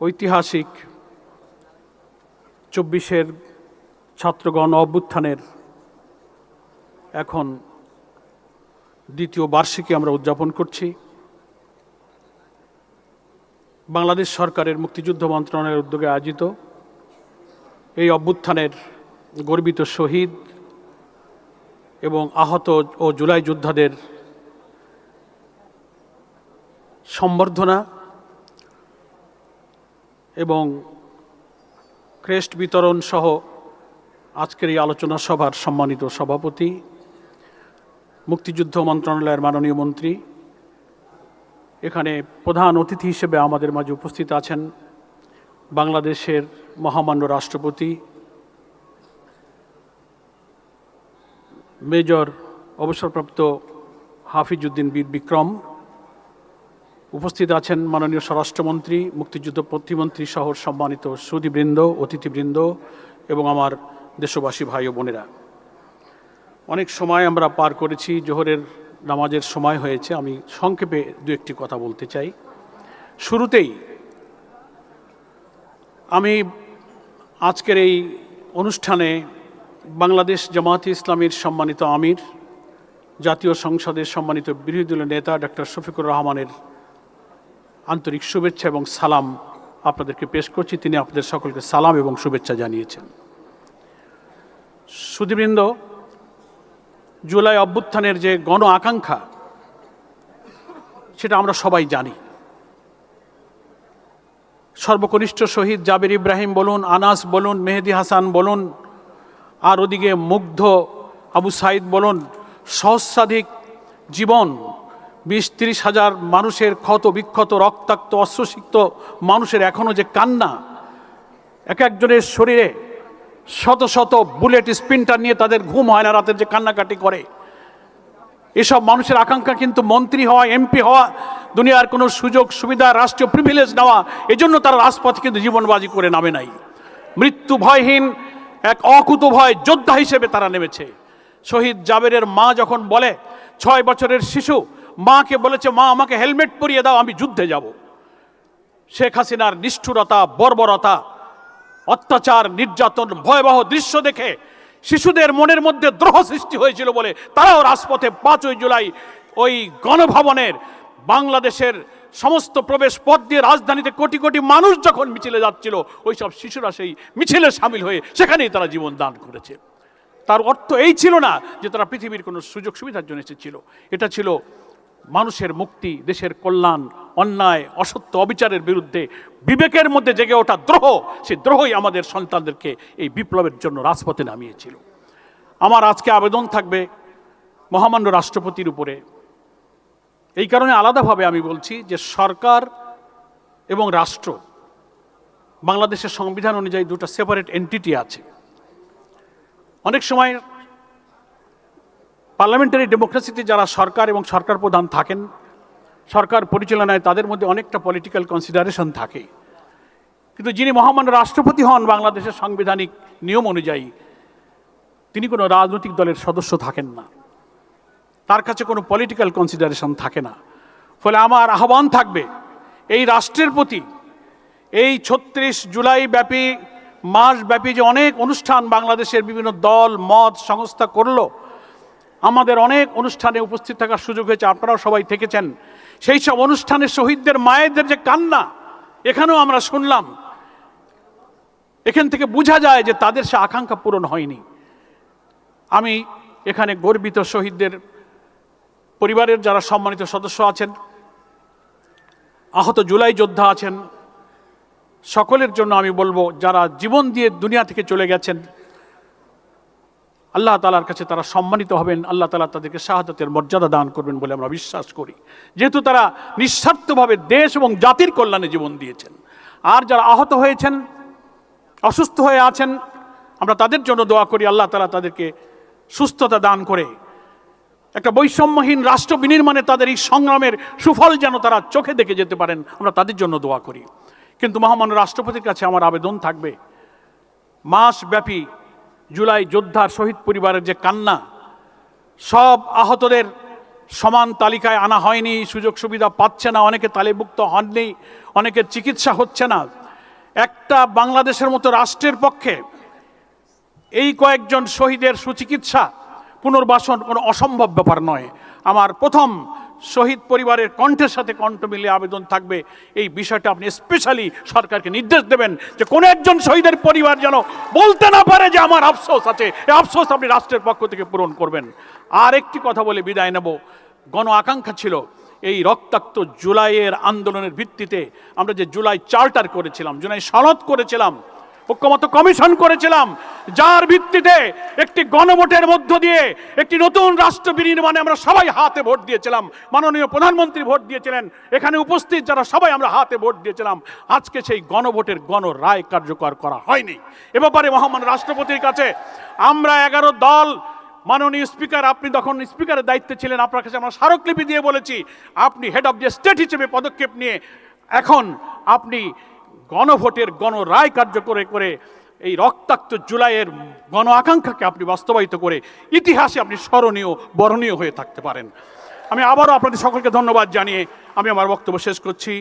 ঐতিহাসিক ২৪-এর ছাত্রগণ অভ্যুত্থানের এখন দ্বিতীয় বার্ষিকী আমরা উদযাপন করছি। বাংলাদেশ সরকারের মুক্তিযুদ্ধ মন্ত্রণালয়ের উদ্যোগে আয়োজিত এই অভ্যুত্থানের গর্বিত শহীদ এবং আহত ও জুলাই যোদ্ধাদের সম্বর্ধনা এবং ক্রেস্ট বিতরণ সহ আজকের এই আলোচনা সভার সম্মানিত সভাপতি, মুক্তিযুদ্ধ মন্ত্রণালয়ের মাননীয় মন্ত্রী, এখানে প্রধান অতিথি হিসেবে আমাদের মাঝে উপস্থিত আছেন বাংলাদেশের মহামান্য রাষ্ট্রপতি মেজর অবসরপ্রাপ্ত হাফিজউদ্দিন বীর বিক্রম, উপস্থিত আছেন মাননীয় স্বরাষ্ট্রমন্ত্রী, মুক্তিযুদ্ধ প্রতিমন্ত্রী সহ সম্মানিত সুধীবৃন্দ, অতিথিবৃন্দ এবং আমার দেশবাসী ভাই ও বোনেরা। অনেক সময় আমরা পার করেছি, জোহরের নামাজের সময় হয়েছে। আমি সংক্ষেপে দু একটি কথা বলতে চাই। শুরুতেই আমি আজকের এই অনুষ্ঠানে বাংলাদেশ জামায়াতে ইসলামীর সম্মানিত আমির, জাতীয় সংসদের সম্মানিত বিরোধী দলীয় নেতা ডক্টর শফিকুর রহমানের আন্তরিক শুভেচ্ছা এবং সালাম আপনাদেরকে পেশ করছি। তিনি আপনাদের সকলকে সালাম এবং শুভেচ্ছা জানিয়েছেন। সুধীবৃন্দ, জুলাই অভ্যুত্থানের যে গণ আকাঙ্ক্ষা সেটা আমরা সবাই জানি। সর্বকনিষ্ঠ শহীদ জাবের ইব্রাহিম বলুন, আনাস বলুন, মেহেদি হাসান বলুন, আর ওদিকে মুগ্ধ আবু সাইদ বলুন, সহস্রাধিক জীবন, ২০-৩০ হাজার মানুষের ক্ষত বিক্ষত, রক্তাক্ত, অশ্রুসিক্ত মানুষের এখনও যে কান্না, এক একজনের শরীরে শত শত বুলেট স্পিনটার নিয়ে তাদের ঘুম হয় না, রাতের যে কান্নাকাটি করে, এসব মানুষের আকাঙ্ক্ষা কিন্তু মন্ত্রী হওয়া, এমপি হওয়া, দুনিয়ার কোনো সুযোগ সুবিধা, রাষ্ট্রীয় প্রিভিলেজ নেওয়া, এজন্য তারা রাজপথে কিন্তু জীবনবাজি করে নামে নাই। মৃত্যু ভয়হীন এক অকুতভয় যোদ্ধা হিসেবে তারা নেমেছে। শহীদ জাবেরের মা যখন বলে, ৬ বছরের শিশু মাকে বলেছে, মা আমাকে হেলমেট পরিয়ে দাও, আমি যুদ্ধে যাব। শেখ হাসিনার নিষ্ঠুরতা, বর্বরতা, অত্যাচার, নির্যাতন, ভয়াবহ দৃশ্য দেখে শিশুদের মনের মধ্যে দ্রোহ সৃষ্টি হয়েছিল বলে তারাও রাজপথে ৫ই জুলাই ওই গণভবনের বাংলাদেশের সমস্ত প্রবেশ পথ দিয়ে রাজধানীতে কোটি কোটি মানুষ যখন মিছিলে যাচ্ছিল, ওই সব শিশুরা সেই মিছিলে সামিল হয়ে সেখানেই তারা জীবন দান করেছে। তার অর্থ এই ছিল না যে তারা পৃথিবীর কোনো সুযোগ সুবিধার জন্য এসেছিল। এটা ছিল মানুষের মুক্তি, দেশের কল্যাণ, অন্যায়, অসত্য, অবিচারের বিরুদ্ধে বিবেকের মধ্যে জেগে ওঠা দ্রোহ। সেই দ্রোহই আমাদের সন্তানদেরকে এই বিপ্লবের জন্য রাজপথে নামিয়েছিল। আমার আজকে আবেদন থাকবে মহামান্য রাষ্ট্রপতির উপরে। এই কারণে আলাদাভাবে আমি বলছি যে সরকার এবং রাষ্ট্র, বাংলাদেশের সংবিধান অনুযায়ী দুটো সেপারেট এন্টিটি আছে। অনেক সময় পার্লামেন্টারি ডেমোক্রেসিতে যারা সরকার এবং সরকার প্রধান থাকেন, সরকার পরিচালনায়, তাদের মধ্যে অনেকটা পলিটিক্যাল কনসিডারেশন থাকে। কিন্তু যিনি মহামান্য রাষ্ট্রপতি হন বাংলাদেশের সাংবিধানিক নিয়ম অনুযায়ী, তিনি কোনো রাজনৈতিক দলের সদস্য থাকেন না, তার কাছে কোনো পলিটিক্যাল কনসিডারেশন থাকে না। ফলে আমার আহ্বান থাকবে এই রাষ্ট্রের প্রতি, এই ৩৬ জুলাই ব্যাপী মাসব্যাপী যে অনেক অনুষ্ঠান বাংলাদেশের বিভিন্ন দল, মত, সংস্থা করলো, আমাদের অনেক অনুষ্ঠানে উপস্থিত থাকার সুযোগ হয়েছে, আপনারাও সবাই থেকেছেন। সেই সব অনুষ্ঠানে শহীদদের মায়েদের যে কান্না এখানেও আমরা শুনলাম। এখান থেকে বোঝা যায় যে তাদের সে আকাঙ্ক্ষা পূরণ হয়নি। আমি এখানে গর্বিত শহীদদের পরিবারের যারা সম্মানিত সদস্য আছেন, আহত জুলাই যোদ্ধা আছেন, সকলের জন্য আমি বলবো, যারা জীবন দিয়ে দুনিয়া থেকে চলে গেছেন, আল্লাহ তাআলার কাছে তারা সম্মানিত হবেন। আল্লাহ তাআলা তাদেরকে শাহাদাতের মর্যাদা দান করবেন বলে আমরা বিশ্বাস করি, যেহেতু তারা নিঃস্বার্থভাবে দেশ এবং জাতির কল্যাণে জীবন দিয়েছেন। আর যারা আহত হয়েছেন, অসুস্থ হয়ে আছেন, আমরা তাদের জন্য দোয়া করি, আল্লাহ তাআলা তাদেরকে সুস্থতা দান করে একটা বৈষম্যহীন রাষ্ট্র বিনির্মাণে তাদের এই সংগ্রামের সুফল যেন তারা চোখে দেখে যেতে পারেন, আমরা তাদের জন্য দোয়া করি। কিন্তু মহামান্য রাষ্ট্রপতির কাছে আমার আবেদন থাকবে, মাসব্যাপী জুলাই যোদ্ধার শহীদ পরিবারের যে কান্না, সব আহতদের সমান তালিকায় আনা হয়নি, সুযোগ সুবিধা পাচ্ছে না, অনেকে তালিভুক্ত হননি, অনেকের চিকিৎসা হচ্ছে না। একটা বাংলাদেশের মতো রাষ্ট্রের পক্ষে এই কয়েকজন শহীদের সুচিকিৎসা পুনর্বাসন কোনো অসম্ভব ব্যাপার নয়। আমার প্রথম শহীদ পরিবারের কণ্ঠের সাথে কণ্ঠ মিলিয়ে আবেদন থাকবে, এই বিষয়টা আপনি স্পেশালি সরকারকে নির্দেশ দেবেন যে কোনো একজন শহীদের পরিবার যেন বলতে না পারে যে আমার আফসোস আছে, এই আফসোস আপনি রাষ্ট্রের পক্ষ থেকে পূরণ করবেন। আর একটি কথা বলে বিদায় নেব, গণ আকাঙ্ক্ষা ছিল এই রক্তাক্ত জুলাইয়ের আন্দোলনের ভিত্তিতে আমরা যে জুলাই চার্টার করেছিলাম, জুলাই সনদ করেছিলাম, ঐক্যমত্য কমিশন করেছিলাম, যার ভিত্তিতে একটি গণভোটের মধ্য দিয়ে একটি নতুন রাষ্ট্র বিনির্মাণে আমরা সবাই হাতে ভোট দিয়েছিলাম। মাননীয় প্রধানমন্ত্রী ভোট দিয়েছিলেন, এখানে উপস্থিত যারা সবাই আমরা হাতে ভোট দিয়েছিলাম। আজকে সেই গণভোটের গণরায় কার্যকর করা হয়নি। এ ব্যাপারে মহামান্য রাষ্ট্রপতির কাছে আমরা 11 দল, মাননীয় স্পিকার আপনি তখন স্পিকারের দায়িত্বে ছিলেন, আপনার কাছে আমরা স্মারকলিপি দিয়ে বলেছি আপনি হেড অফ দ্য স্টেট হিসেবে পদক্ষেপ নিয়ে এখন আপনি গণভোটের গণরায় কার্যকর করে এই রক্তাক্ত জুলাইয়ের গণ আকাঙ্ক্ষাকে আপনি বাস্তবায়িত করে ইতিহাসে আপনি স্মরণীয় বরণীয় হয়ে থাকতে পারেন। আমি আবারও আপনাদের সকলকে ধন্যবাদ জানিয়ে আমি আমার বক্তব্য শেষ করছি।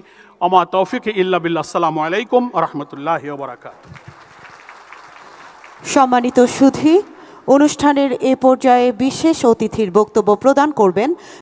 আমা তৌফিক ইল্লা বিল্লাহ। আসসালামু আলাইকুম ওয়া রাহমাতুল্লাহি ওয়া বারাকাতুহু। সম্মানিত সুধী, অনুষ্ঠানের এ পর্যায়ে বিশেষ অতিথির বক্তব্য প্রদান করবেন